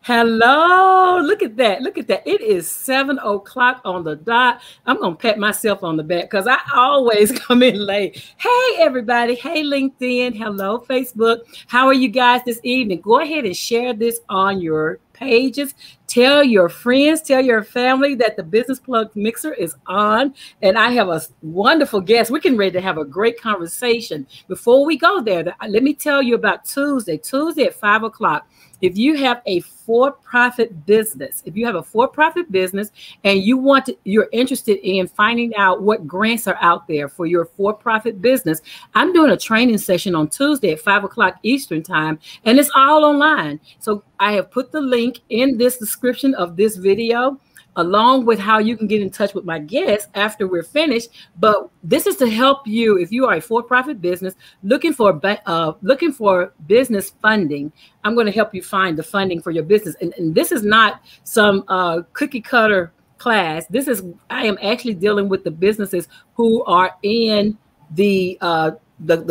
Hello. Look at that. Look at that. It is 7 o'clock on the dot. I'm going to pat myself on the back because I always come in late. Hey, everybody. Hey, LinkedIn. Hello, Facebook. How are you guys this evening? Go ahead and share this on your pages. Tell your friends, tell your family that the Business Plug Mixer is on. And I have a wonderful guest. We're getting ready to have a great conversation. Before we go there, let me tell you about Tuesday at 5 o'clock. If you have a for-profit business, and you're interested in finding out what grants are out there for your for-profit business, I'm doing a training session on Tuesday at 5 o'clock Eastern time, and it's all online. So I have put the link in this description of this video, along with how you can get in touch with my guests after we're finished. But this is to help you if you are a for-profit business looking for business funding. I'm going to help you find the funding for your business. And this is not some cookie cutter class. I am actually dealing with the businesses who are in the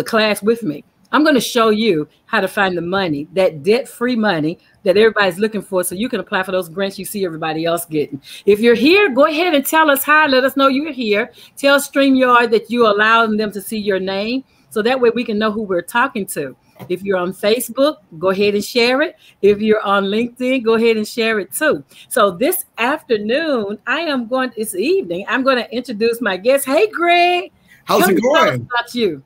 class with me. I'm going to show you how to find the money, that debt-free money that everybody's looking for, so you can apply for those grants you see everybody else getting. If you're here, go ahead and tell us hi. Let us know you're here. Tell StreamYard that you allow them to see your name, so that way we can know who we're talking to. If you're on Facebook, go ahead and share it. If you're on LinkedIn, go ahead and share it too. So this afternoon, it's evening, I'm going to introduce my guest. Hey, Greg. How's it going? Tell us about you.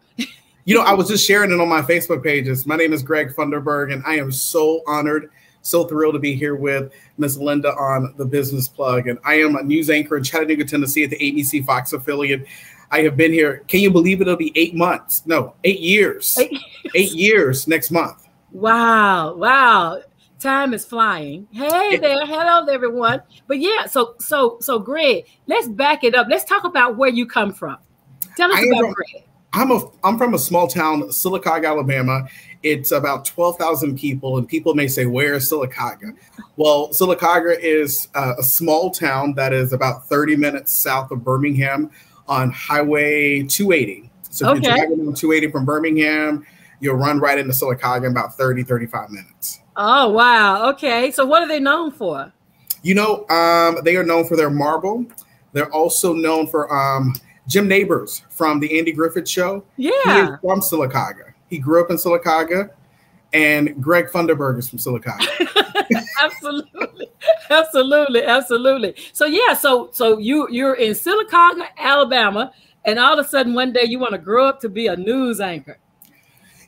You know, I was just sharing it on my Facebook pages. My name is Greg Funderburg, and I am so honored, so thrilled to be here with Ms. Linda on the Business Plug. And I am a news anchor in Chattanooga, Tennessee at the ABC Fox affiliate. I have been here. Can you believe it'll be 8 months? No, 8 years. 8 years next month. Wow. Wow. Time is flying. Hey there. Hello, everyone. But yeah, so Greg, let's back it up. Let's talk about where you come from. Tell us about Greg. I'm from a small town, Sylacauga, Alabama. It's about 12,000 people, and people may say, where is Sylacauga? Well, Sylacauga is a small town that is about 30 minutes south of Birmingham on Highway 280. So if you're driving on 280 from Birmingham, you'll run right into Sylacauga in about 30, 35 minutes. Oh, wow. Okay. So what are they known for? You know, they are known for their marble. They're also known for Jim Nabors from the Andy Griffith Show. Yeah. He is from Sylacauga. He grew up in Sylacauga, and Greg Funderburg is from Sylacauga. Absolutely. So yeah, so you're in Sylacauga, Alabama, and all of a sudden one day you want to grow up to be a news anchor.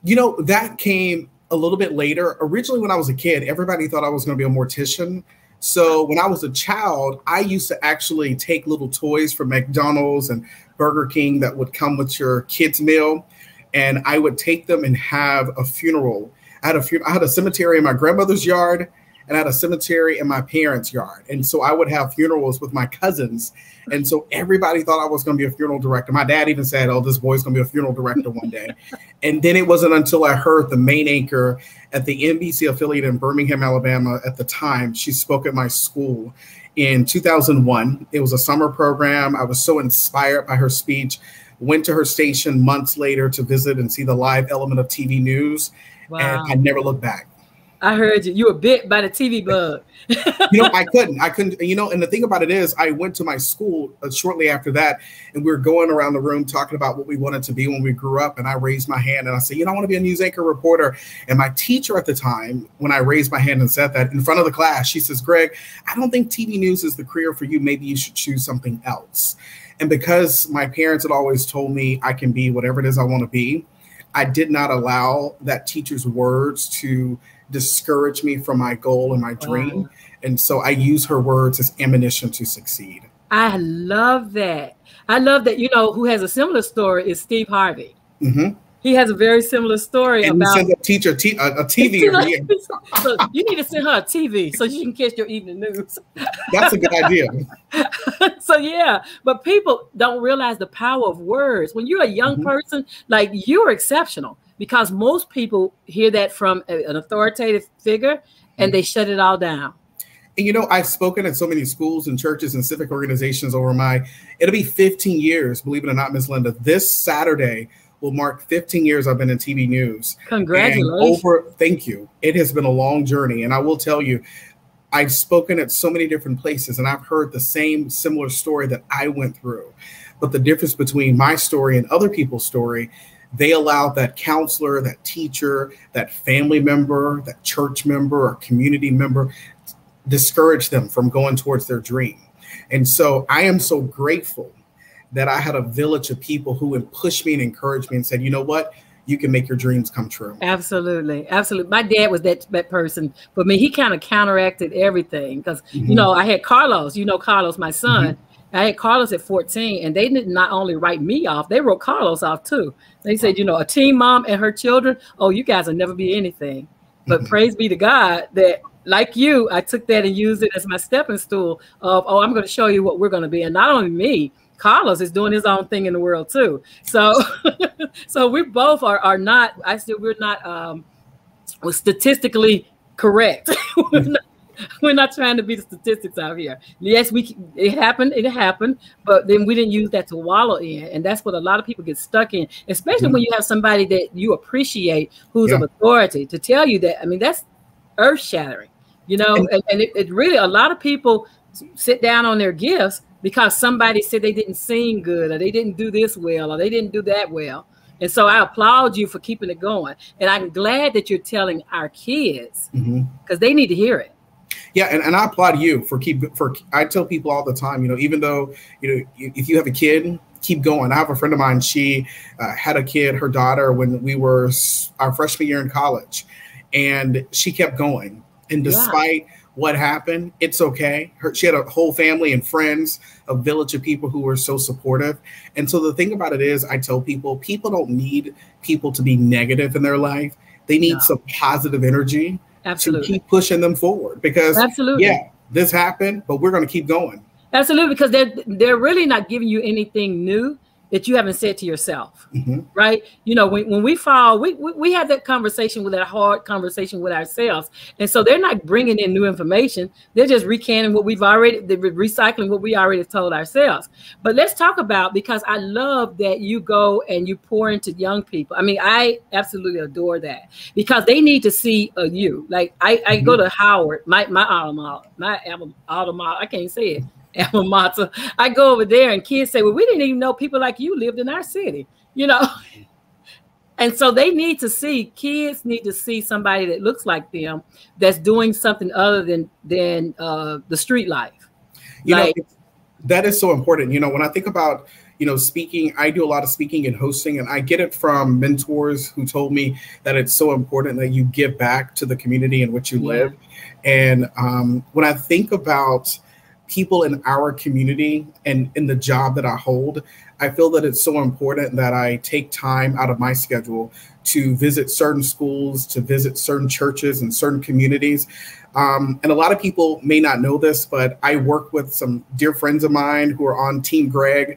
You know, that came a little bit later. Originally, when I was a kid, everybody thought I was going to be a mortician. So when I was a child, I used to actually take little toys from McDonald's and Burger King that would come with your kids' meal, and I would take them and have a funeral. I had a cemetery in my grandmother's yard, and I had a cemetery in my parents' yard. And so I would have funerals with my cousins. And so everybody thought I was going to be a funeral director. My dad even said, oh, this boy's going to be a funeral director one day. And then it wasn't until I heard the main anchor at the NBC affiliate in Birmingham, Alabama at the time. She spoke at my school in 2001. It was a summer program. I was so inspired by her speech. Went to her station months later to visit and see the live element of TV news. Wow. And I never looked back. I heard you. You were bit by the TV bug. You know, I couldn't, you know, and the thing about it is I went to my school shortly after that, and we were going around the room talking about what we wanted to be when we grew up. And I raised my hand and I said, you know, I want to be a news anchor reporter. And my teacher at the time, when I raised my hand and said that in front of the class, she says, Greg, I don't think TV news is the career for you. Maybe you should choose something else. And because my parents had always told me I can be whatever it is I want to be, I did not allow that teacher's words to discourage me from my goal and my dream. Wow. And so I use her words as ammunition to succeed. I love that. I love that. You know, who has a similar story is Steve Harvey. Mm-hmm. He has a very similar story and about send a teacher a TV every year. So you need to send her a TV so she can catch your evening news. That's a good idea. So yeah, but people don't realize the power of words. When you're a young person, like you're exceptional, because most people hear that from an authoritative figure and they shut it all down. And you know, I've spoken at so many schools and churches and civic organizations over it'll be 15 years, believe it or not, Ms. Linda. This Saturday will mark 15 years I've been in TV news. Congratulations. Thank you. It has been a long journey. And I will tell you, I've spoken at so many different places, and I've heard the same similar story that I went through. But the difference between my story and other people's story, they allowed that counselor, that teacher, that family member, that church member or community member, discourage them from going towards their dream. And so I am so grateful that I had a village of people who would push me and encourage me and said, you know what? You can make your dreams come true. Absolutely. Absolutely. My dad was that person for me. He kind of counteracted everything because, you know, I had Carlos, Carlos, my son. I had Carlos at 14, and they did not only write me off, they wrote Carlos off too. They said, a teen mom and her children, oh, you guys will never be anything. But praise be to God that, like you, I took that and used it as my stepping stool of, oh, I'm going to show you what we're going to be. And not only me, Carlos is doing his own thing in the world too. So, so we both are not. We're not statistically correct. We're not trying to be the statistics out here. Yes, it happened, but then we didn't use that to wallow in, and that's what a lot of people get stuck in. Especially when you have somebody that you appreciate who's of authority to tell you that. I mean, that's earth shattering, and it really, a lot of people sit down on their gifts because somebody said they didn't sing good, or they didn't do this well, or they didn't do that well. And so I applaud you for keeping it going. And I'm glad that you're telling our kids because they need to hear it. Yeah, and I applaud you for I tell people all the time, even though, if you have a kid, keep going. I have a friend of mine, she had a kid, her daughter, when we were our freshman year in college, and she kept going. And despite what happened, it's okay. She had a whole family and friends, a village of people who were so supportive. And so the thing about it is, I tell people don't need people to be negative in their life. They need some positive energy to keep pushing them forward, because this happened, but we're going to keep going. Absolutely, because they're really not giving you anything new that you haven't said to yourself, right? When we fall, we have that conversation, with that hard conversation with ourselves. And so they're not bringing in new information. They're just recanting what they're recycling what we already told ourselves. But let's talk about, because I love that you go and you pour into young people. I mean, I absolutely adore that, because they need to see you. Like I go to Howard, my alma mater, I can't say it. Alma mater. I go over there and kids say, well, we didn't even know people like you lived in our city, And so kids need to see somebody that looks like them, that's doing something other than the street life. That is so important. When I think about, speaking, I do a lot of speaking and hosting, and I get it from mentors who told me that it's so important that you give back to the community in which you live. And when I think about people in our community and in the job that I hold, I feel that it's so important that I take time out of my schedule to visit certain schools, to visit certain churches and certain communities. And a lot of people may not know this, but I work with some dear friends of mine who are on Team Greg,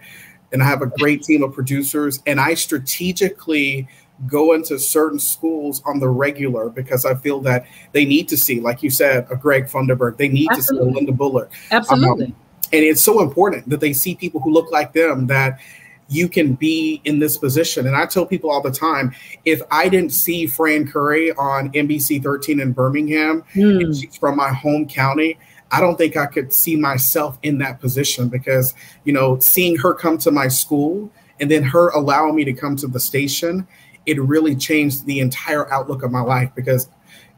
and I have a great team of producers, and I strategically go into certain schools on the regular, because I feel that they need to see, like you said, a Greg Funderburg. They need to see a Linda Bullard. Absolutely. And it's so important that they see people who look like them, that you can be in this position. And I tell people all the time, if I didn't see Fran Curry on NBC 13 in Birmingham, and she's from my home county, I don't think I could see myself in that position, because, seeing her come to my school and then her allowing me to come to the station, it really changed the entire outlook of my life. Because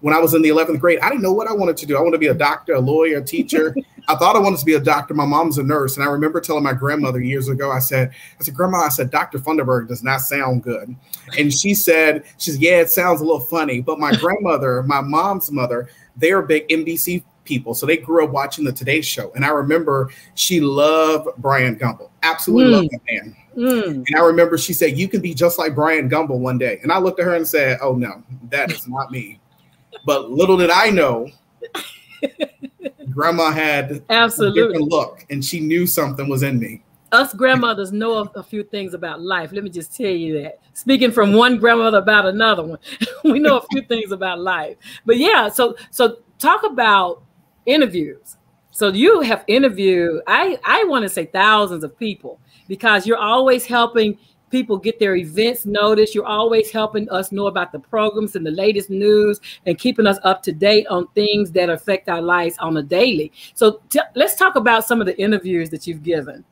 when I was in the 11th grade, I didn't know what I wanted to do. I wanted to be a doctor, a lawyer, a teacher. I thought I wanted to be a doctor. My mom's a nurse. And I remember telling my grandmother years ago, I said, Grandma, Dr. Funderburg does not sound good. And she said, yeah, it sounds a little funny. But my grandmother, my mom's mother, they're big NBC people. So they grew up watching the Today Show. And I remember she loved Brian Gumbel. Absolutely loved that man. And I remember she said, you can be just like Brian Gumbel one day. And I looked at her and said, oh, no, that is not me. But little did I know, Grandma had a different look, and she knew something was in me. Us grandmothers know a few things about life. Let me just tell you that. Speaking from one grandmother about another one, we know a few things about life. But yeah, so talk about interviews. So you have interviewed, I want to say thousands of people, because you're always helping people get their events noticed. You're always helping us know about the programs and the latest news and keeping us up to date on things that affect our lives on a daily. So let's talk about some of the interviews that you've given.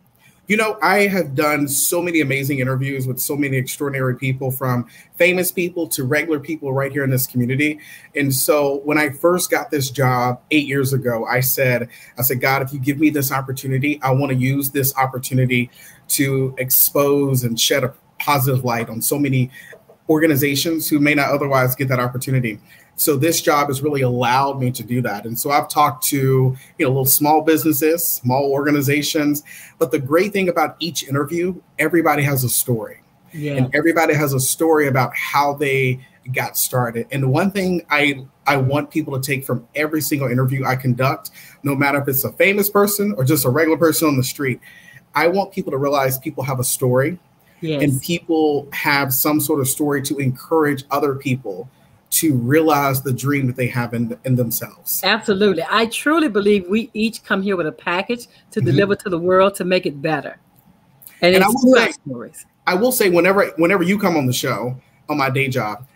You know, I have done so many amazing interviews with so many extraordinary people, from famous people to regular people right here in this community. And so when I first got this job 8 years ago, I said, God, if you give me this opportunity, I want to use this opportunity to expose and shed a positive light on so many organizations who may not otherwise get that opportunity. So this job has really allowed me to do that. And so I've talked to, little small businesses, small organizations. But the great thing about each interview, everybody has a story. Yeah. And everybody has a story about how they got started. And the one thing I want people to take from every single interview I conduct, no matter if it's a famous person or just a regular person on the street, I want people to realize people have a story. Yes. And people have some sort of story to encourage other people to realize the dream that they have in themselves. Absolutely. I truly believe we each come here with a package to deliver to the world to make it better. And I will say, whenever you come on the show, on my day job,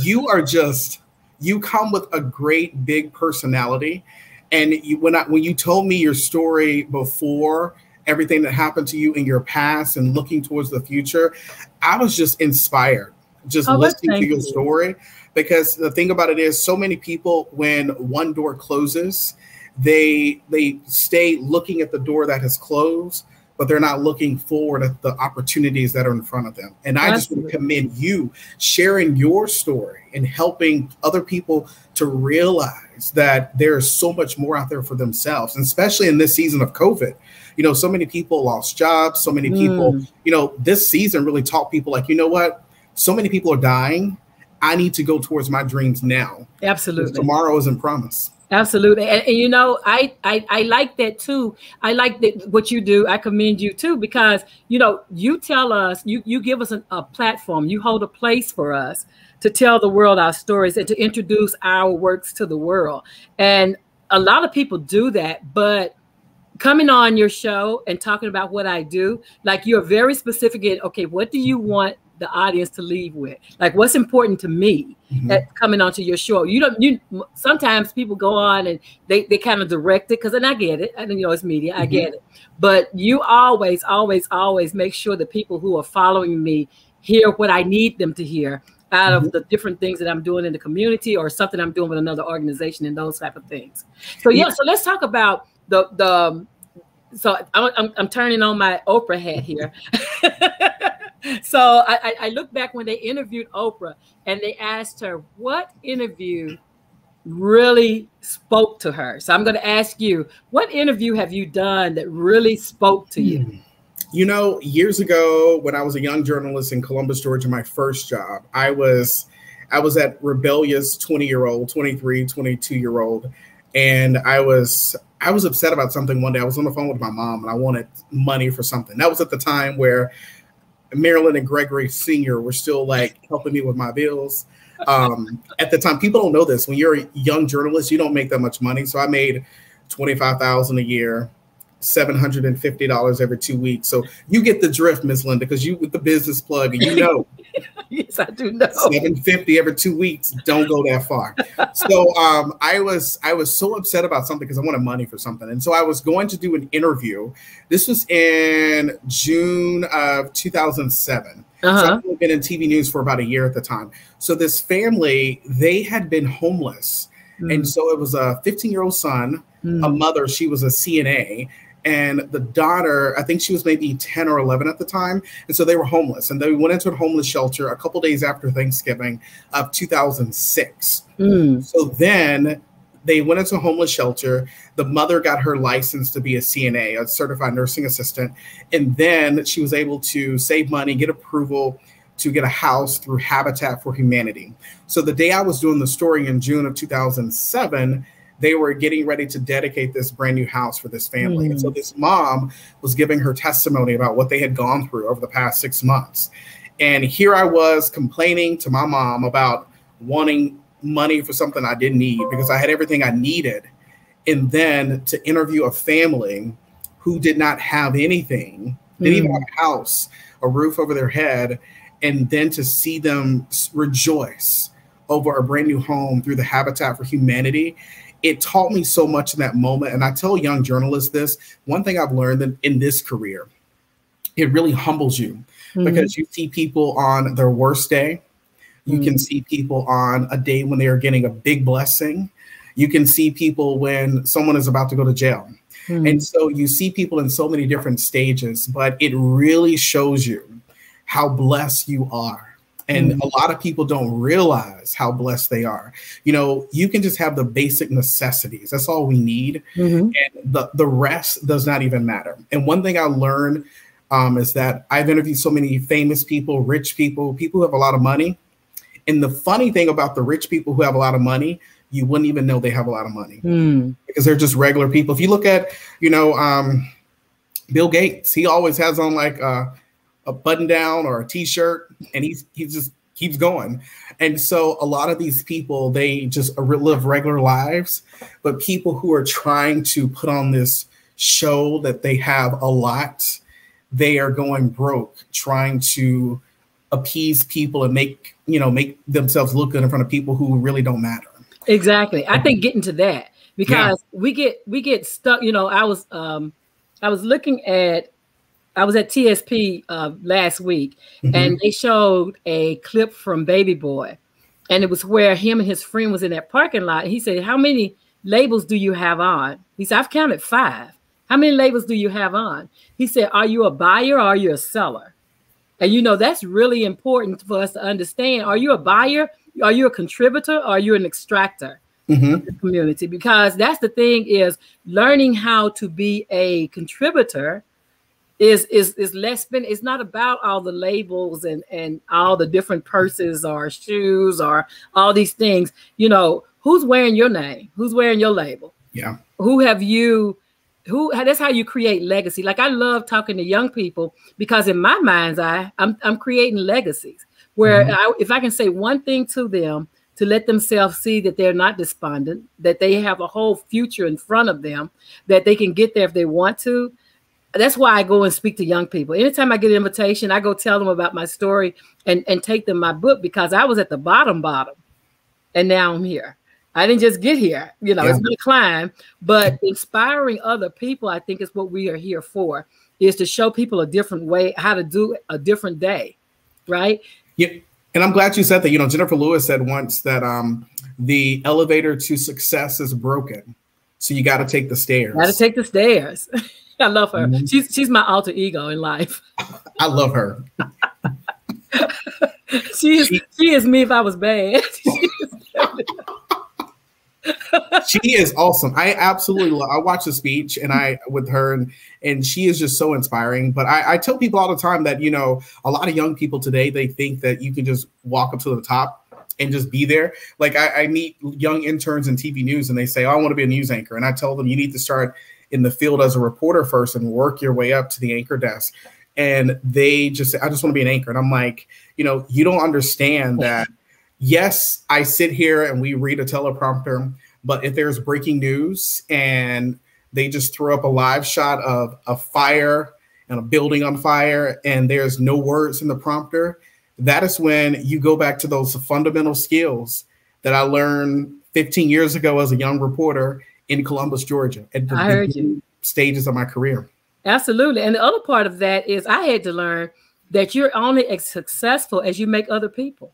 you come with a great big personality. And when you told me your story before, everything that happened to you in your past and looking towards the future, I was just inspired. Just listening to your story, because the thing about it is, so many people, when one door closes, they stay looking at the door that has closed, but they're not looking forward at the opportunities that are in front of them. And I just want to commend you sharing your story and helping other people to realize that there's so much more out there for themselves, and especially in this season of COVID. So many people lost jobs. So many people, this season really taught people, like, you know what? So many people are dying. I need to go towards my dreams now. Absolutely. Tomorrow isn't promised. Absolutely. And I like that too. I like that what you do. I commend you too, because, you tell us, you give us a platform. You hold a place for us to tell the world our stories and to introduce our works to the world. And a lot of people do that, but coming on your show and talking about what I do, like, you're very specific in, okay, what do you want the audience to leave with? Like, what's important to me at coming onto your show? Sometimes people go on and they kind of direct it, and I get it. It's media. I get it. But you always make sure the people who are following me hear what I need them to hear out of the different things that I'm doing in the community, or something I'm doing with another organization, and those type of things. So so let's talk about so I'm turning on my Oprah hat here. So I look back when they interviewed Oprah, and they asked her what interview really spoke to her. So I'm going to ask you, what interview have you done that really spoke to you? Years ago, when I was a young journalist in Columbus, Georgia, my first job, I was that rebellious 20-year-old, 23, 22-year-old. And I was upset about something one day. I was on the phone with my mom, and I wanted money for something. That was at the time where Marilyn and Gregory Sr. were still helping me with my bills. At the time, people don't know this. When you're a young journalist, you don't make that much money. So I made $25,000 a year, $750 every 2 weeks. So you get the drift, Miss Linda, because you with the business plug, and Yes, I do know. $750 every 2 weeks. Don't go that far. So I was so upset about something because I wanted money for something. And so I was going to do an interview. This was in June of 2007. So I've only been in TV news for about a year at the time. So this family, they had been homeless. And so it was a 15-year-old son, a mother, she was a CNA. And the daughter, I think she was maybe 10 or 11 at the time. And so they were homeless. And they went into a homeless shelter a couple days after Thanksgiving of 2006. So then they went into a homeless shelter. The mother got her license to be a CNA, a certified nursing assistant. And then she was able to save money, get approval to get a house through Habitat for Humanity. So the day I was doing the story in June of 2007, they were getting ready to dedicate this brand new house for this family. And so this mom was giving her testimony about what they had gone through over the past 6 months. And here I was complaining to my mom about wanting money for something I didn't need because I had everything I needed. And then to interview a family who did not have anything, didn't even have a house, a roof over their head, and then to see them rejoice over a brand new home through the Habitat for Humanity. It taught me so much in that moment. And I tell young journalists this, one thing I've learned in this career, it really humbles you because you see people on their worst day. You can see people on a day when they are getting a big blessing. You can see people when someone is about to go to jail. And so you see people in so many different stages, but it really shows you how blessed you are. And a lot of people don't realize how blessed they are. You know, you can just have the basic necessities. That's all we need. And the rest does not even matter. And one thing I learned is that I've interviewed so many famous people, rich people, people who have a lot of money. And the funny thing about the rich people who have a lot of money, you wouldn't even know they have a lot of money because they're just regular people. If you look at, you know, Bill Gates, he always has on like a button down or a t-shirt, and he just keeps going. And so a lot of these people, they just live regular lives, but people who are trying to put on this show that they have a lot, they are going broke trying to appease people and make themselves look good in front of people who really don't matter. Exactly. I think getting to that, because we get stuck. You know, I was at TSP last week, and they showed a clip from Baby Boy, and it was where him and his friend was in that parking lot. He said, "How many labels do you have on?" He said, "I've counted 5. How many labels do you have on?" He said, "Are you a buyer or are you a seller?" And you know, that's really important for us to understand. Are you a buyer? Are you a contributor? Or are you an extractor in the community? Because that's the thing, is learning how to be a contributor is less spend. It's not about all the labels and all the different purses or shoes or all these things. You know, who's wearing your name? Who's wearing your label? Yeah. That's how you create legacy. Like, I love talking to young people, because in my mind's eye, I'm creating legacies where if I can say one thing to them to let themselves see that they're not despondent, that they have a whole future in front of them, that they can get there if they want to. That's why I go and speak to young people. Anytime I get an invitation, I go tell them about my story and take them my book, because I was at the bottom, and now I'm here. I didn't just get here. You know, it's been a climb, but inspiring other people, I think, is what we are here for, is to show people a different way, how to do a different day, right? Yeah. And I'm glad you said that. You know, Jennifer Lewis said once that the elevator to success is broken. So you got to take the stairs. Got to take the stairs. I love her. She's my alter ego in life. I love her. She is me if I was bad. She is awesome. I absolutely love. I watched the speech with her, and she is just so inspiring. But I tell people all the time that, you know, a lot of young people today, they think that you can just walk up to the top and just be there. Like, I meet young interns in TV news, and they say, "Oh, I want to be a news anchor," and I tell them, you need to start in the field as a reporter first and work your way up to the anchor desk. And they just say, "I just want to be an anchor." And I'm like, you know, you don't understand that. Yes, I sit here and we read a teleprompter, but if there's breaking news and they just throw up a live shot of a fire and a building on fire and there's no words in the prompter, that is when you go back to those fundamental skills that I learned 15 years ago as a young reporter in Columbus, Georgia, at the stages of my career. Absolutely. And the other part of that is I had to learn that you're only as successful as you make other people.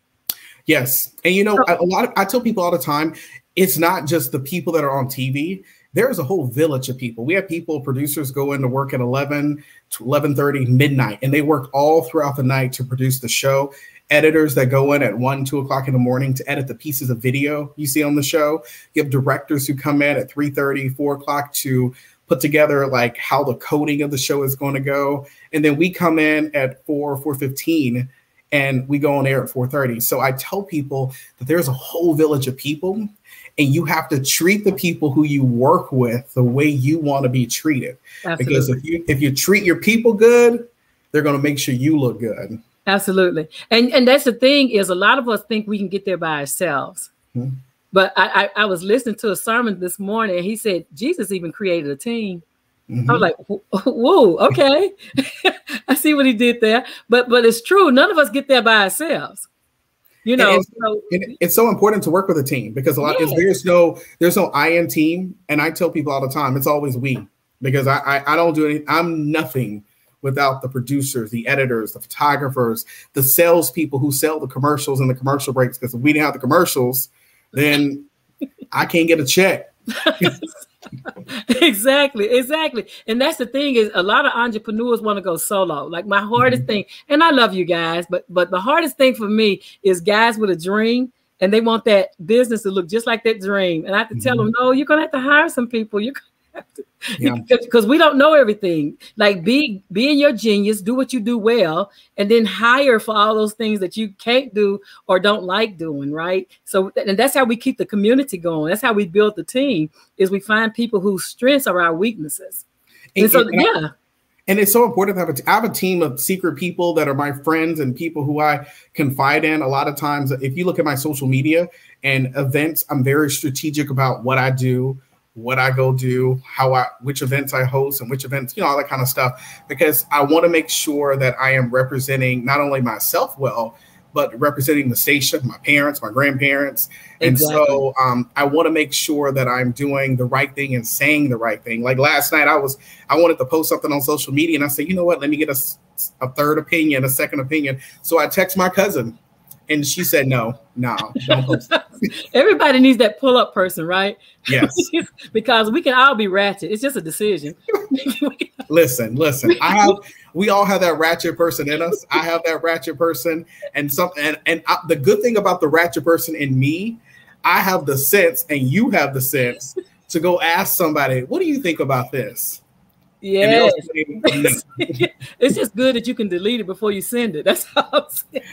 Yes. And, you know, I tell people all the time, it's not just the people that are on TV. There's a whole village of people. We have producers go into work at 11 to 11:30 midnight, and they work all throughout the night to produce the show. Editors that go in at 1, 2 o'clock in the morning to edit the pieces of video you see on the show. You have directors who come in at 3:30, 4 o'clock to put together like how the coding of the show is going to go. And then we come in at 4:15 and we go on air at 4:30. So I tell people that there's a whole village of people, and you have to treat the people who you work with the way you want to be treated. Absolutely. Because if you treat your people good, they're going to make sure you look good. Absolutely. And that's the thing, is a lot of us think we can get there by ourselves. But I was listening to a sermon this morning, and he said Jesus even created a team. I was like, whoa, okay. I see what he did there. But it's true. None of us get there by ourselves. You know, it's so important to work with a team because there's no I in team. And I tell people all the time, it's always we, because I don't do anything. I'm nothing without the producers, the editors, the photographers, the salespeople who sell the commercials and the commercial breaks. Because if we didn't have the commercials, then I can't get a check. Exactly. And that's the thing, is a lot of entrepreneurs want to go solo. Like my hardest thing, and I love you guys, but the hardest thing for me is guys with a dream and they want that business to look just like that dream. And I have to tell them, no, you're going to have to hire some people. You're going to have to, because we don't know everything. Like be in your genius, do what you do well, and then hire for all those things that you can't do or don't like doing, right? So, and that's how we keep the community going. That's how we build the team, is we find people whose strengths are our weaknesses. And it's so important to have a team of secret people that are my friends and people who I confide in. A lot of times, if you look at my social media and events, I'm very strategic about what I do, what I go do, which events I host and which events, all that kind of stuff, because I want to make sure that I am representing not only myself well, but representing the station, my parents, my grandparents. Exactly. And so I want to make sure that I'm doing the right thing and saying the right thing. Like last night, I wanted to post something on social media and I said, you know what, let me get a third opinion, a second opinion. So I text my cousin and she said, no, don't post it. Everybody needs that pull-up person, right? Yes. Because we can all be ratchet. It's just a decision. Listen. We all have that ratchet person in us. I have that ratchet person, and the good thing about the ratchet person in me, I have the sense, and you have the sense to go ask somebody, what do you think about this? Yeah. It's just good that you can delete it before you send it. That's all I'm saying.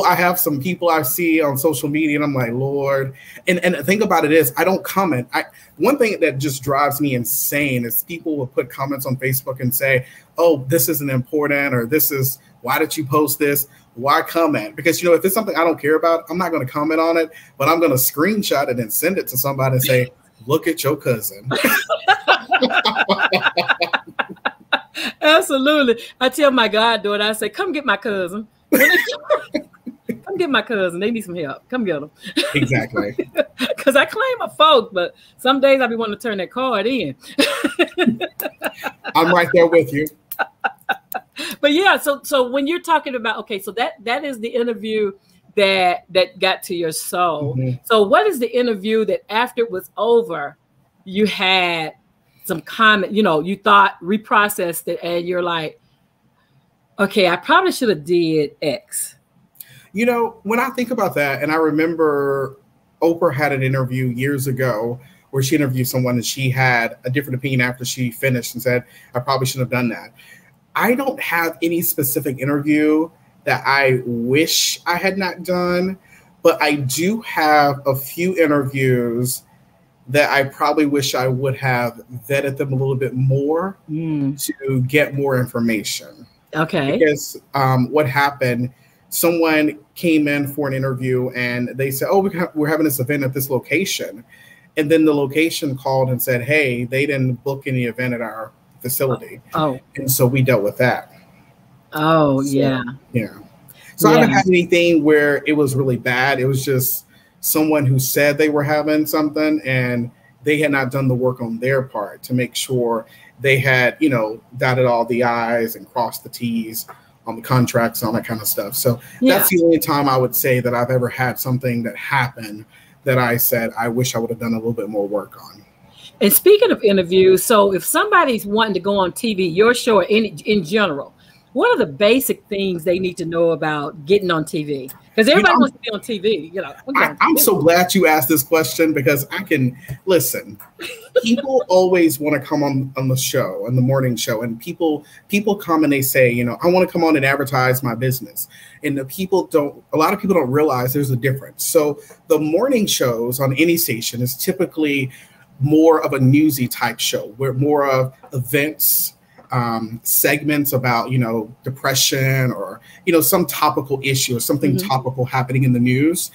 I have some people I see on social media and I'm like, Lord. And the thing about it is I don't comment. One thing that just drives me insane is people will put comments on Facebook and say, oh, this isn't important, or why did you post this? Why comment? Because, if it's something I don't care about, I'm not going to comment on it, but I'm going to screenshot it and send it to somebody and say, look at your cousin. Absolutely. I tell my goddaughter, I say, come get my cousin. Come get my cousin. They need some help. Come get them. Exactly. Because I claim a folk, but some days I be wanting to turn that card in. I'm right there with you. But yeah, so when you're talking about, okay, so that is the interview that got to your soul. Mm-hmm. So what is the interview that after it was over, you had some comment, you thought, reprocessed it, and you're like, okay, I probably should have did X. When I think about that, and I remember Oprah had an interview years ago where she interviewed someone and she had a different opinion after she finished and said, I probably shouldn't have done that. I don't have any specific interview that I wish I had not done, but I do have a few interviews that I probably wish I would have vetted them a little bit more to get more information. Okay. Because what happened, someone came in for an interview and they said, oh, we're having this event at this location. And then the location called and said, hey, they didn't book any event at our facility. Oh. And so we dealt with that. Oh, so, yeah. Yeah. So I haven't had anything where it was really bad. It was just someone who said they were having something and they had not done the work on their part to make sure they had, dotted all the I's and crossed the T's on the contracts, all that kind of stuff. So that's the only time I would say that I've ever had something that happened that I said, I wish I would have done a little bit more work on. And speaking of interviews, so if somebody's wanting to go on TV, your show, or in general, what are the basic things they need to know about getting on TV? Because everybody wants to be on TV. I'm so glad you asked this question because I can listen. People always want to come on the show, on the morning show, and people come and they say, I want to come on and advertise my business. And a lot of people don't realize there's a difference. So the morning shows on any station is typically more of a newsy type show, where more of events, segments about, depression or, some topical issue or something topical happening in the news.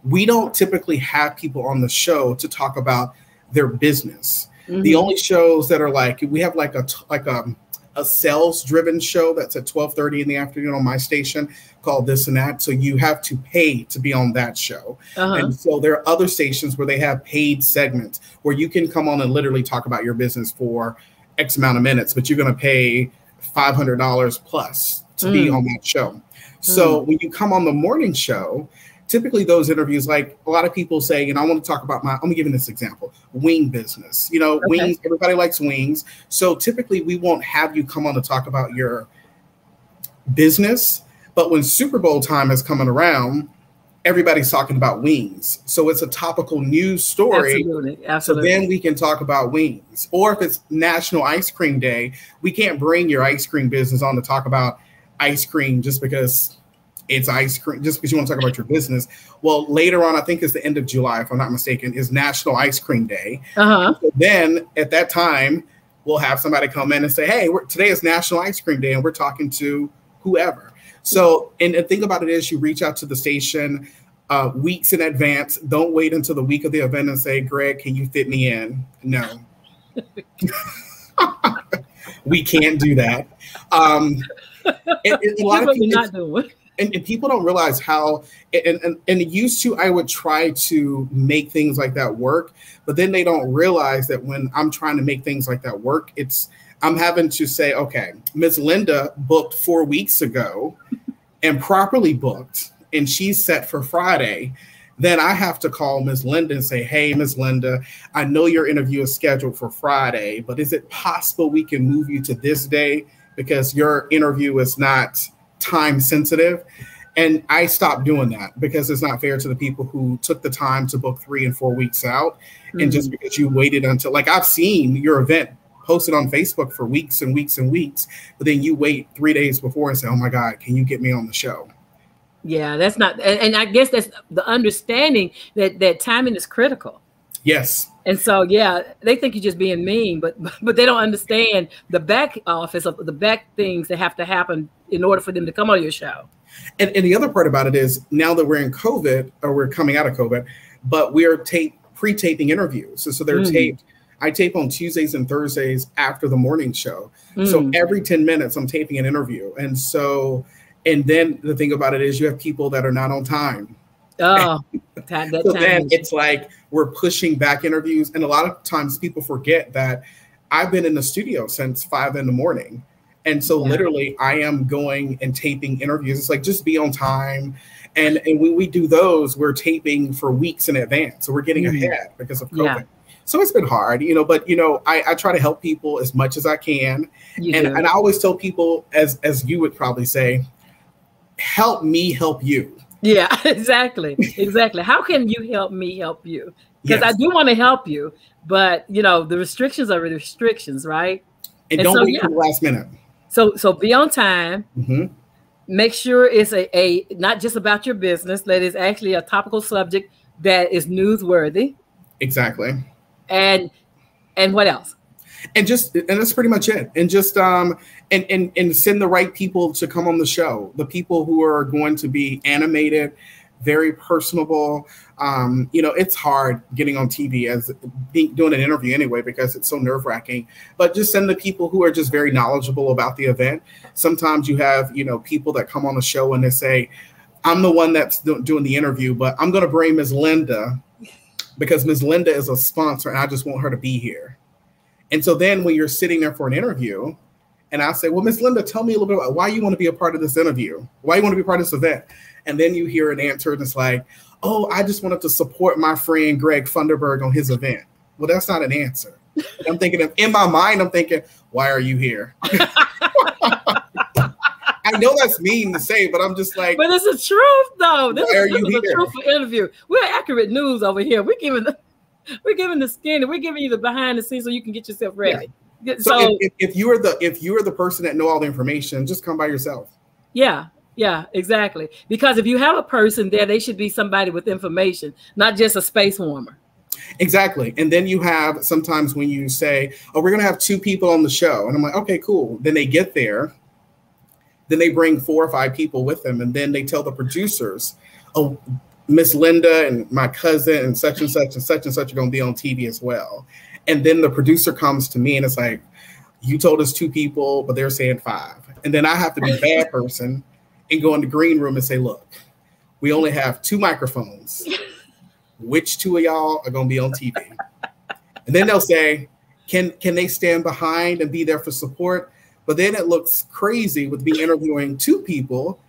We don't typically have people on the show to talk about their business. The only shows that are like, we have like a sales driven show that's at 12:30 in the afternoon on my station called This and That. So you have to pay to be on that show. And so there are other stations where they have paid segments where you can come on and literally talk about your business for X amount of minutes, but you're going to pay $500 plus to be on that show. So when you come on the morning show, typically those interviews, like a lot of people say, you know, I want to talk about I'm gonna give you this example, wing business. You know, wings, everybody likes wings. So typically we won't have you come on to talk about your business, but when Super Bowl time is coming around, everybody's talking about wings. So it's a topical news story. Absolutely. So then we can talk about wings. Or if it's National Ice Cream Day, we can't bring your ice cream business on to talk about ice cream just because it's ice cream, just because you want to talk about your business. Well, later on, I think it's the end of July, if I'm not mistaken, is National Ice Cream Day. So then at that time, we'll have somebody come in and say, hey, today is National Ice Cream Day, and we're talking to whoever. So, and the thing about it is you reach out to the station weeks in advance. Don't wait until the week of the event and say, Greg, can you fit me in? No. We can't do that. And a lot of people not doing. And people don't realize how, and used to, I would try to make things like that work, but then they don't realize that when I'm trying to make things like that work, I'm having to say, okay, Ms. Linda booked 4 weeks ago and properly booked, and she's set for Friday. Then I have to call Ms. Linda and say, hey, Ms. Linda, I know your interview is scheduled for Friday, but is it possible we can move you to this day because your interview is not time sensitive? And I stopped doing that because it's not fair to the people who took the time to book 3 and 4 weeks out. And just because you waited until, like, I've seen your event posted on Facebook for weeks and weeks and weeks, but then you wait 3 days before and say, oh my God, can you get me on the show? Yeah, that's not, and I guess that's the understanding that timing is critical. Yes. And so, yeah, they think you're just being mean, but they don't understand the back office of the back things that have to happen in order for them to come on your show. And the other part about it is now that we're in COVID, or we're coming out of COVID, but we're pre-taping interviews. So they're taped. I tape on Tuesdays and Thursdays after the morning show. So every 10 minutes, I'm taping an interview. And so, and then the thing about it is you have people that are not on time. Oh, so then it's like we're pushing back interviews. And a lot of times people forget that I've been in the studio since 5 in the morning. And so literally I am going and taping interviews. It's like, just be on time. And when we do those, we're taping for weeks in advance. So we're getting ahead because of COVID. Yeah. So it's been hard, you know, but, you know, I try to help people as much as I can. And I always tell people, as you would probably say, help me help you. Yeah, exactly. Exactly. How can you help me help you? Because I do want to help you, but, you know, the restrictions are the restrictions, right? And don't wait till the last minute. So be on time. Make sure it's a not just about your business, that is actually a topical subject that is newsworthy. Exactly. And what else? And that's pretty much it. And just and send the right people to come on the show. The people who are going to be animated, very personable. You know, it's hard getting on TV doing an interview anyway, because it's so nerve-wracking. But just send the people who are just very knowledgeable about the event. Sometimes you have, you know, people that come on the show and they say, I'm the one that's doing the interview, but I'm going to bring Ms. Linda because Ms. Linda is a sponsor and I just want her to be here. And so then when you're sitting there for an interview, and I say, well, Ms. Linda, tell me a little bit about why you want to be a part of this interview, why you want to be a part of this event. And then you hear an answer and it's like, oh, I just wanted to support my friend Greg Funderburg on his event. Well, that's not an answer. I'm thinking, in my mind, I'm thinking, why are you here? I know that's mean to say, but I'm just like. But it's the truth, though. This is a truthful interview. We're accurate news over here. We're giving the skin, and we're giving you the behind the scenes so you can get yourself ready. Yeah. So if you are the person that know all the information, just come by yourself. Yeah. Yeah, exactly. Because if you have a person there, they should be somebody with information, not just a space warmer. Exactly. And then you have sometimes when you say, oh, we're going to have 2 people on the show. And I'm like, okay, cool. Then they get there. Then they bring 4 or 5 people with them. And then they tell the producers, oh, Miss Linda and my cousin and such and such and such and such are going to be on TV as well. And then the producer comes to me and it's like, you told us 2 people, but they're saying 5. And then I have to be a bad person and go in the green room and say, look, we only have 2 microphones. Which 2 of y'all are going to be on TV? And then they'll say, can they stand behind and be there for support? But then it looks crazy with me interviewing 2 people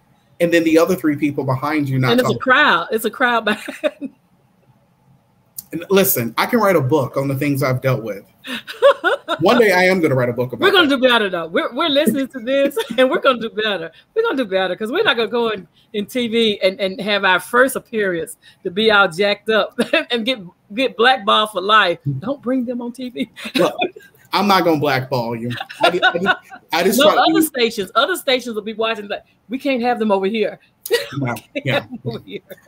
and then the other 3 people behind you not and it's talking. a crowd. It's a crowd behind. And listen, I can write a book on the things I've dealt with. One day I am going to write a book about it. We're going to do better, though. We're listening to this, and we're going to do better. We're going to do better because we're not going to go in TV and have our first appearance to be all jacked up and get blackballed for life. Don't bring them on TV. Look, I'm not going to blackball you. I just no, other stations will be watching. Like, we can't have them over here. Yeah.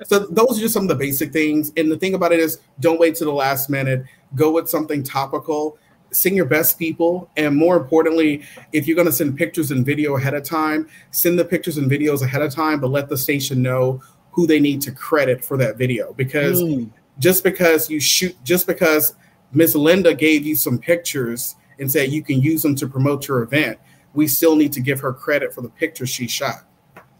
So those are just some of the basic things. And the thing about it is, don't wait to the last minute. Go with something topical. Send your best people. And more importantly, if you're going to send pictures and video ahead of time, send the pictures and videos ahead of time, but let the station know who they need to credit for that video. Because just because Miss Linda gave you some pictures and said you can use them to promote your event, we still need to give her credit for the pictures she shot.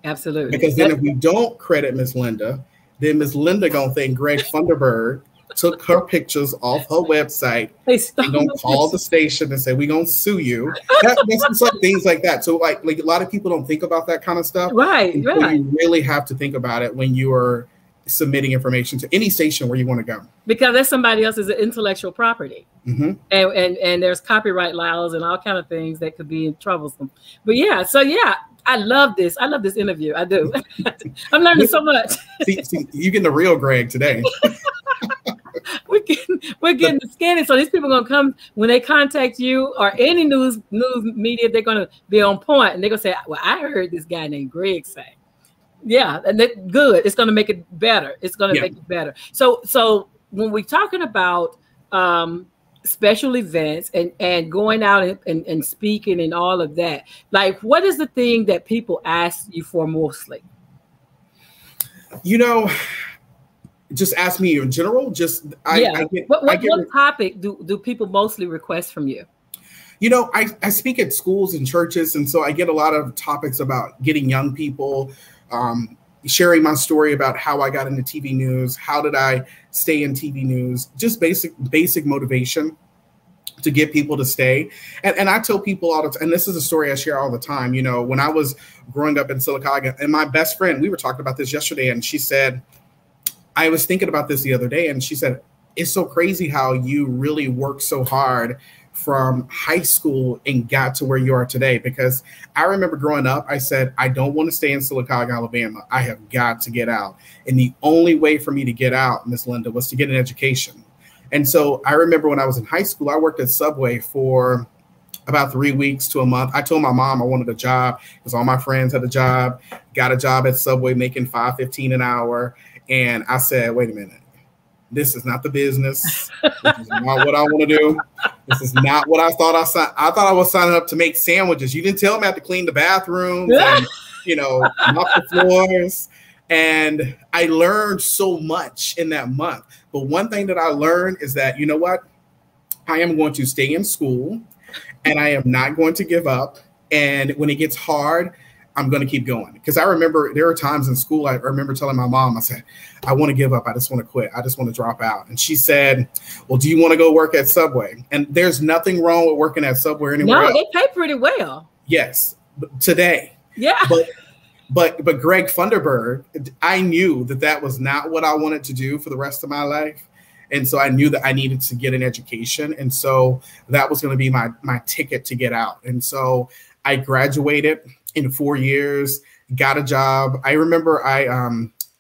Absolutely. Because then if we don't credit Miss Linda, then Miss Linda gonna think Greg Funderburg took her pictures off her website and gonna call the station and say, we're gonna sue you. That's just like things like that. So like a lot of people don't think about that kind of stuff. Right. You really have to think about it when you are submitting information to any station where you want to go. Because that's somebody else's intellectual property. And there's copyright laws and all kind of things that could be troublesome. But yeah, so yeah, I love this. I love this interview. I do. I'm learning so much. see, you getting the real Greg today. We're getting the scanning. So these people are gonna come when they contact you or any news media, they're gonna be on point and they're gonna say, well, I heard this guy named Greg say. Yeah, and that's good. It's gonna make it better. It's gonna make it better. So when we're talking about special events and going out and speaking and all of that, like what is the thing that people ask you for mostly? You know, just ask me in general. What topic do people mostly request from you? You know, I speak at schools and churches, and so I get a lot of topics about getting young people, sharing my story about how I got into TV news, how did I stay in TV news, just basic motivation to get people to stay. And I tell people all the time, and this is a story I share all the time, you know, when I was growing up in Sylacauga, and my best friend, we were talking about this yesterday, and she said, I was thinking about this the other day, and she said, it's so crazy how you really worked so hard from high school and got to where you are today. Because I remember growing up, I said, I don't want to stay in Sylacauga, Alabama. I have got to get out. And the only way for me to get out, Miss Linda, was to get an education. And so I remember when I was in high school, I worked at Subway for about 3 weeks to a month. I told my mom I wanted a job because all my friends had a job, got a job at Subway making $5.15 an hour. And I said, wait a minute. This is not the business. This is not what I want to do. This is not what I thought I signed. I thought I was signing up to make sandwiches. You didn't tell me I had to clean the bathrooms and, you know, mop the floors. And I learned so much in that month. But one thing that I learned is that, you know what? I am going to stay in school and I am not going to give up. And when it gets hard, I'm going to keep going. Because I remember there were times in school, I remember telling my mom, I said, I want to give up. I just want to quit. I just want to drop out. And she said, well, do you want to go work at Subway? And there's nothing wrong with working at Subway anywhere else. They pay pretty well. Yes, today. Yeah. But Greg Funderburg, I knew that was not what I wanted to do for the rest of my life. And so I knew that I needed to get an education. And so that was going to be my ticket to get out. And so I graduated in 4 years, got a job. I remember I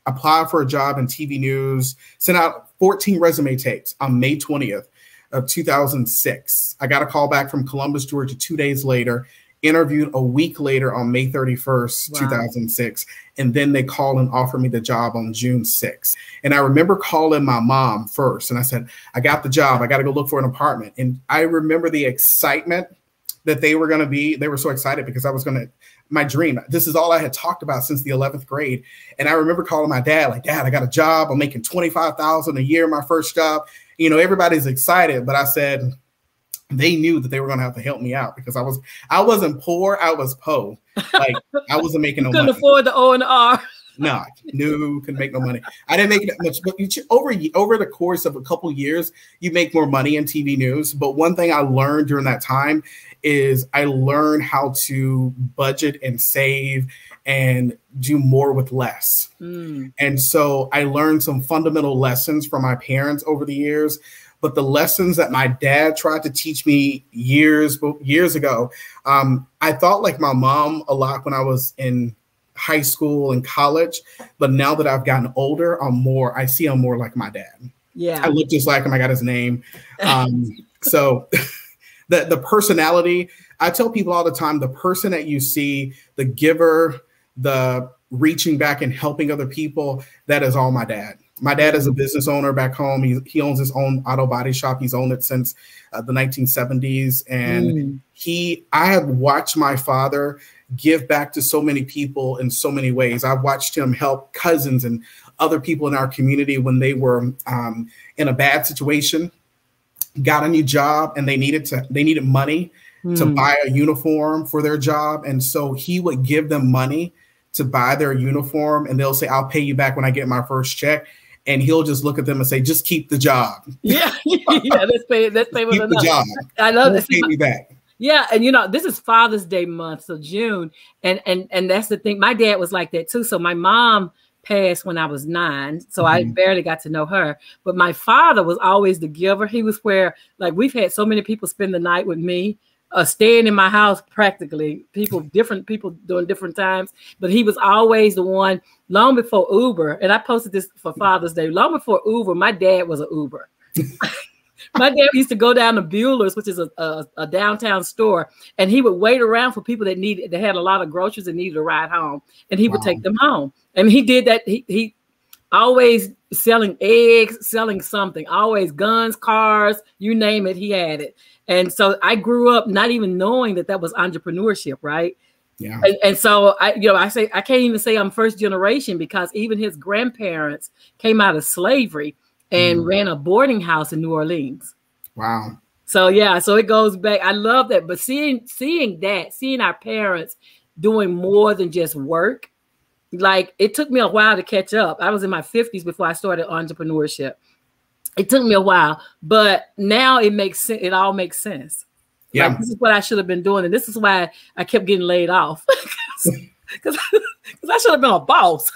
applied for a job in TV news, sent out 14 resume tapes on May 20th of 2006. I got a call back from Columbus, Georgia 2 days later, interviewed a week later on May 31st, 2006. And then they called and offered me the job on June 6th. And I remember calling my mom first. And I said, I got the job. I got to go look for an apartment. And I remember the excitement that they were so excited because I was going to, my dream, this is all I had talked about since the 11th grade. And I remember calling my dad, like, Dad, I got a job. I'm making $25,000 a year, my first job. You know, everybody's excited, but I said, they knew that they were going to have to help me out because I wasn't poor. I was po. Like I wasn't making no money. Couldn't afford the O and the R. No, couldn't make no money. I didn't make that much, but over the course of a couple years, you make more money in TV news. But one thing I learned during that time is I learned how to budget and save and do more with less. And so I learned some fundamental lessons from my parents over the years. But the lessons that my dad tried to teach me years ago, I thought like my mom a lot when I was in high school and college. But now that I've gotten older, I see him more like my dad. Yeah, I look just like him. I got his name. So the personality, I tell people all the time, the person that you see, the giver, the reaching back and helping other people, that is all my dad. My dad is a business owner back home. He owns his own auto body shop. He's owned it since the 1970s. And I have watched my father give back to so many people in so many ways. I've watched him help cousins and other people in our community when they were in a bad situation, got a new job, and they needed money to buy a uniform for their job. And so he would give them money to buy their uniform, and they'll say, I'll pay you back when I get my first check. And he'll just look at them and say, just keep the job. Yeah, let's pay with keep the job. I love this. Pay me back. Yeah, and you know, this is Father's Day month, so June, and that's the thing. My dad was like that too. So my mom passed when I was 9, so I barely got to know her. But my father was always the giver. He was where, like, we've had so many people spend the night with me. Staying in my house, practically, different people during different times, but he was always the one. Long before Uber, and I posted this for Father's Day, long before Uber, my dad was an Uber. My dad used to go down to Bueller's, which is a downtown store, and he would wait around for people that had a lot of groceries and needed a ride home, and he would take them home. And he did that. He always selling eggs, selling something, always guns, cars, you name it, he had it. And so I grew up not even knowing that was entrepreneurship, right? Yeah. And so I can't even say I'm first generation because even his grandparents came out of slavery and ran a boarding house in New Orleans. Wow. So yeah, so it goes back. I love that. But seeing our parents doing more than just work, like it took me a while to catch up. I was in my 50s before I started entrepreneurship. It took me a while, but now it makes sense. It all makes sense. Yeah, like, this is what I should have been doing, and this is why I kept getting laid off because I should have been a boss.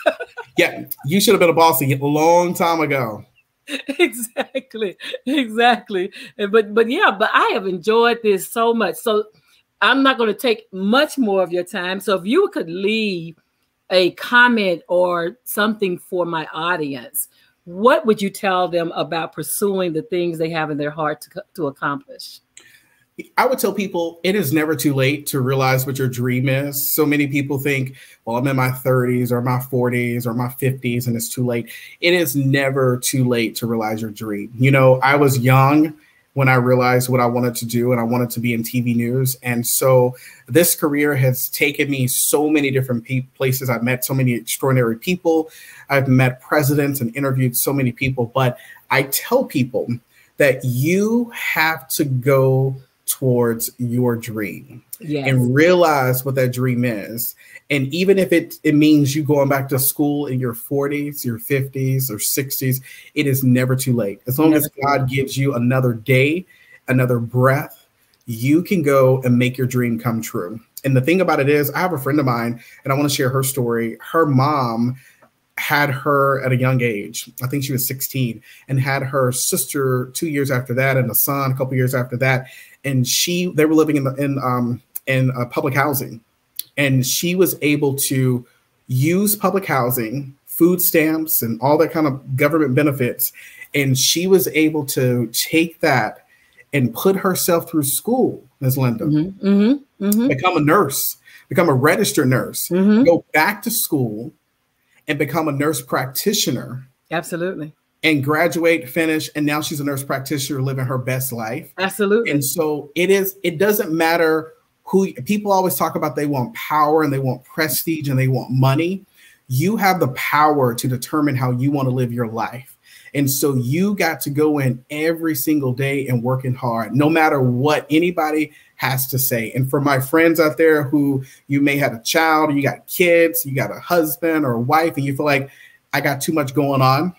Yeah, you should have been a boss a long time ago. Exactly. But I have enjoyed this so much. So I'm not going to take much more of your time. So if you could leave a comment or something for my audience, what would you tell them about pursuing the things they have in their heart to accomplish? I would tell people it is never too late to realize what your dream is. So many people think, well, I'm in my 30s or my 40s or my 50s and it's too late. It is never too late to realize your dream. You know, I was young when I realized what I wanted to do, and I wanted to be in TV news. And so this career has taken me so many different places. I've met so many extraordinary people. I've met presidents and interviewed so many people. But I tell people that you have to go towards your dream. Yes. And realize what that dream is. And even if it means you going back to school in your 40s, your 50s or 60s, it is never too late. As long as God gives you another day, another breath, you can go and make your dream come true. And the thing about it is, I have a friend of mine, and I want to share her story. Her mom had her at a young age. I think she was 16, and had her sister 2 years after that, and a son a couple years after that. And they were living in public housing, and she was able to use public housing, food stamps, and all that kind of government benefits. And she was able to take that and put herself through school, Ms. Linda, become a nurse, become a registered nurse, go back to school and become a nurse practitioner. Absolutely. And graduate, finish, and now she's a nurse practitioner living her best life. Absolutely. And so it doesn't matter who people always talk about, they want power and they want prestige and they want money. You have the power to determine how you want to live your life. And so you got to go in every single day and working hard, no matter what anybody has to say. And for my friends out there who you may have a child, or you got kids, you got a husband or a wife, and you feel like I got too much going on,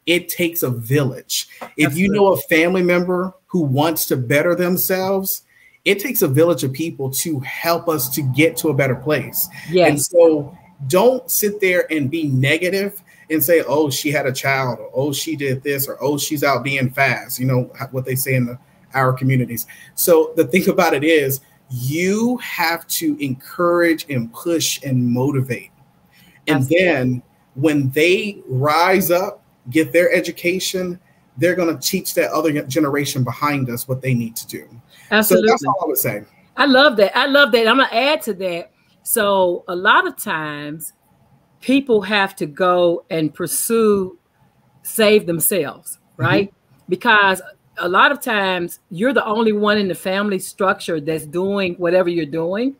it takes a village. If you know a family member who wants to better themselves, it takes a village of people to help us to get to a better place. Yes. And so don't sit there and be negative and say, oh, she had a child, or oh, she did this, or oh, she's out being fast. You know what they say in our communities. So the thing about it is, you have to encourage and push and motivate. And then when they rise up, get their education, they're going to teach that other generation behind us what they need to do. Absolutely. So that's all I would say. I love that. I love that. I'm going to add to that. So a lot of times people have to go and save themselves, right? Because a lot of times you're the only one in the family structure that's doing whatever you're doing.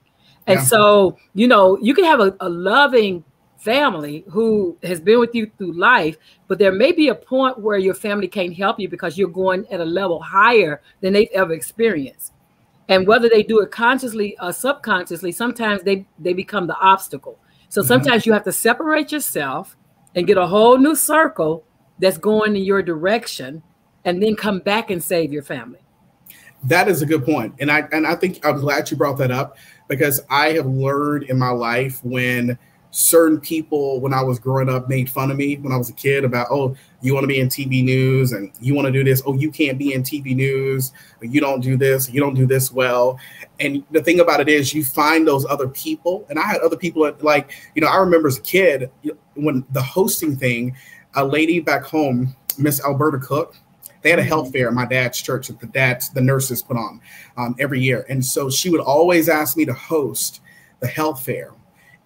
And so, you know, you can have a loving family who has been with you through life, but there may be a point where your family can't help you because you're going at a level higher than they've ever experienced. And whether they do it consciously or subconsciously, sometimes they become the obstacle. So sometimes you have to separate yourself and get a whole new circle that's going in your direction, and then come back and save your family. That is a good point. And I think I'm glad you brought that up, because I have learned in my life when certain people, when I was growing up, made fun of me when I was a kid about, oh, you want to be in TV news and you want to do this. Oh, you can't be in TV news. You don't do this. You don't do this well. And the thing about it is, you find those other people. And I had other people that, like, you know, I remember as a kid when the hosting thing, a lady back home, Miss Alberta Cook, they had a health fair at my dad's church that the nurses put on every year. And so she would always ask me to host the health fair.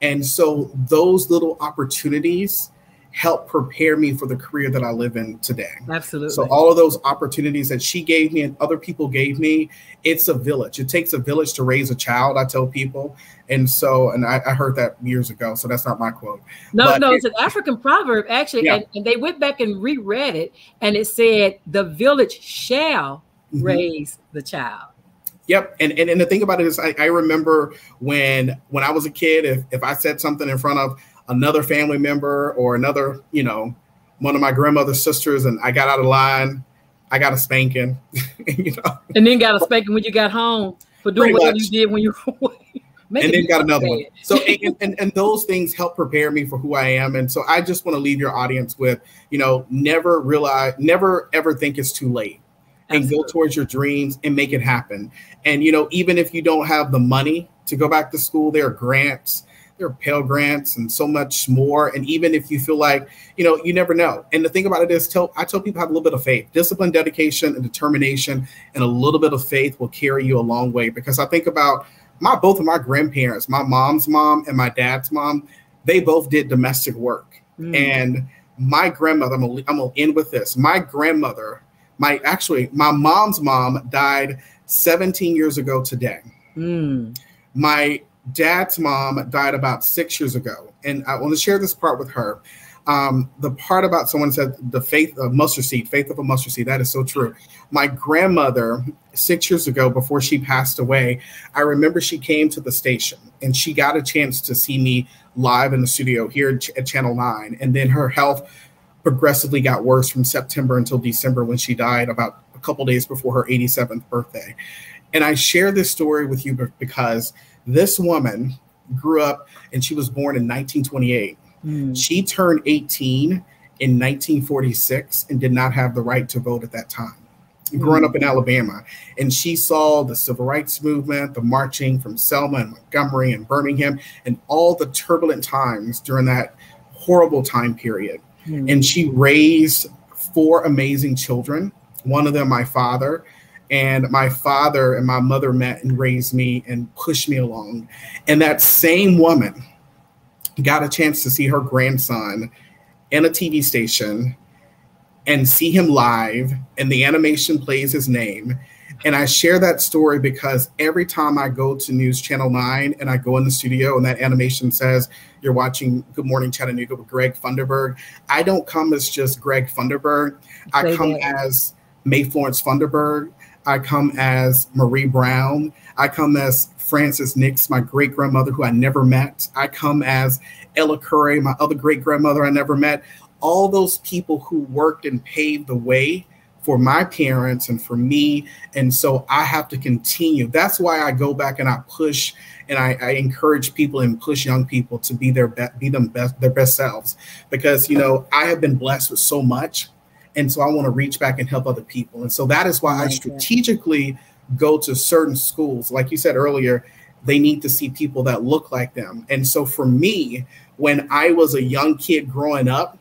And so those little opportunities help prepare me for the career that I live in today. Absolutely. So all of those opportunities that she gave me and other people gave me, it's a village. It takes a village to raise a child, I tell people. And so, and I heard that years ago, so that's not my quote. No, it's an African proverb, actually. And they went back and reread it, and it said, the village shall raise the child. Yep. And the thing about it is, I remember when I was a kid, if I said something in front of another family member or another, you know, one of my grandmother's sisters, and I got out of line, I got a spanking, you know. And then got a spanking when you got home for doing what you did when you were away. And then got another one. So, and those things help prepare me for who I am. And so I just want to leave your audience with, you know, never ever think it's too late. And go towards your dreams and make it happen. And, you know, even if you don't have the money to go back to school, there are grants, there are Pell Grants and so much more. And even if you feel like, you know, you never know. And the thing about it is, I tell people, have a little bit of faith. Discipline, dedication, and determination, and a little bit of faith will carry you a long way. Because I think about both of my grandparents, my mom's mom and my dad's mom, they both did domestic work. And my grandmother, I'm gonna end with this. My grandmother, my mom's mom died 17 years ago today. My dad's mom died about 6 years ago. And I want to share this part with her. The part about, someone said the faith of a mustard seed. That is so true. My grandmother, 6 years ago, before she passed away, I remember she came to the station and she got a chance to see me live in the studio here at Channel 9. And then her health progressively got worse from September until December, when she died about a couple days before her 87th birthday. And I share this story with you because this woman grew up, and she was born in 1928. She turned 18 in 1946 and did not have the right to vote at that time. Growing up in Alabama, and she saw the civil rights movement, the marching from Selma and Montgomery and Birmingham, and all the turbulent times during that horrible time period. And she raised 4 amazing children. One of them, my father, and my father and my mother met and raised me and pushed me along. And that same woman got a chance to see her grandson in a TV station and see him live, and the animation plays his name. And I share that story because every time I go to News Channel 9 and I go in the studio and that animation says, you're watching Good Morning Chattanooga with Greg Funderburg, I don't come as just Greg Funderburg. I come as May Florence Funderburg. I come as Marie Brown. I come as Frances Nix, my great-grandmother who I never met. I come as Ella Curry, my other great-grandmother I never met. All those people who worked and paved the way for my parents and for me. And so I have to continue. That's why I go back and I push and I encourage people and push young people to be their best selves, because, you know, I have been blessed with so much. And so I want to reach back and help other people. And so that is why I strategically go to certain schools. Like you said earlier, they need to see people that look like them. And so for me, when I was a young kid growing up,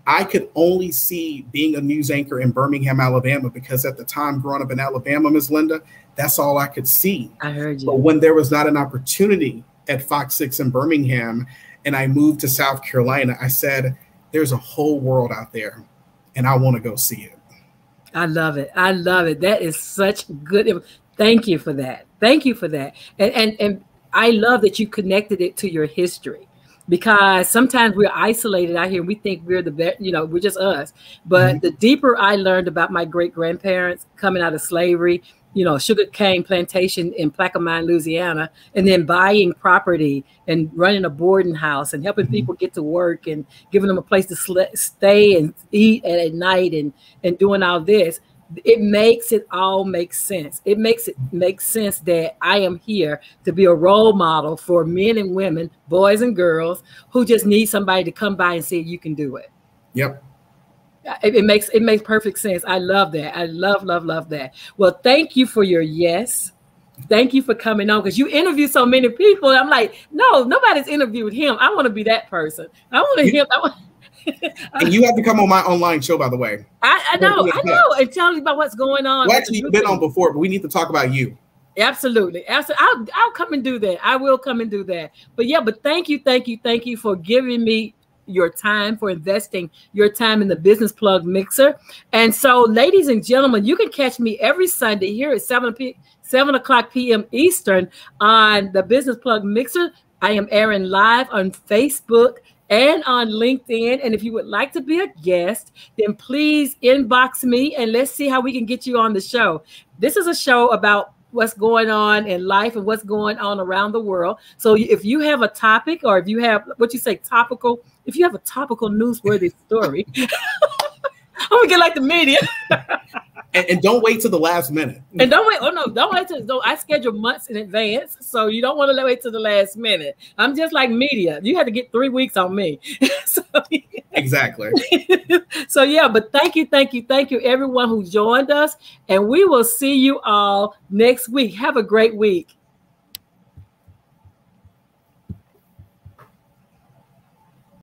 I could only see being a news anchor in Birmingham, Alabama, because at the time growing up in Alabama, Ms. Linda, that's all I could see. I heard you. But when there was not an opportunity at Fox 6 in Birmingham and I moved to South Carolina, I said, there's a whole world out there and I want to go see it. I love it. I love it. That is such good. Thank you for that. Thank you for that. And I love that you connected it to your history. Because sometimes we're isolated out here and we think we're the best, you know, we're just us. But the deeper I learned about my great-grandparents coming out of slavery, you know, sugar cane plantation in Plaquemine, Louisiana, and then buying property and running a boarding house and helping people get to work and giving them a place to stay and eat at night and doing all this. It makes it all make sense. It makes it make sense that I am here to be a role model for men and women, boys and girls, who just need somebody to come by and say, you can do it. Yep. It makes perfect sense. I love that. I love that. Well, thank you for your yes. Thank you for coming on, because you interview so many people. I'm like, no, nobody's interviewed him. I want to be that person. I want to hear. And you have to come on my online show, by the way. I know, and tell me about what's going on. Well, actually, you've been on before, but we need to talk about you. Absolutely. I'll come and do that. I will come and do that. But yeah, but thank you for giving me your time, for investing your time in the Business Plug Mixer. And so, ladies and gentlemen, you can catch me every Sunday here at 7 o'clock p.m. Eastern on the Business Plug Mixer. I am airing live on Facebook and on LinkedIn. And if you would like to be a guest, then please inbox me and let's see how we can get you on the show. This is a show about what's going on in life and what's going on around the world. So if you have a topic, or if you have topical, if you have a topical newsworthy story, I'm gonna get like the media. And don't wait till the last minute. And don't wait. Oh no, don't wait till. I schedule months in advance, so you don't want to wait till the last minute. I'm just like media. You had to get 3 weeks on me. So, exactly. So yeah, but thank you, everyone who joined us, and we will see you all next week. Have a great week.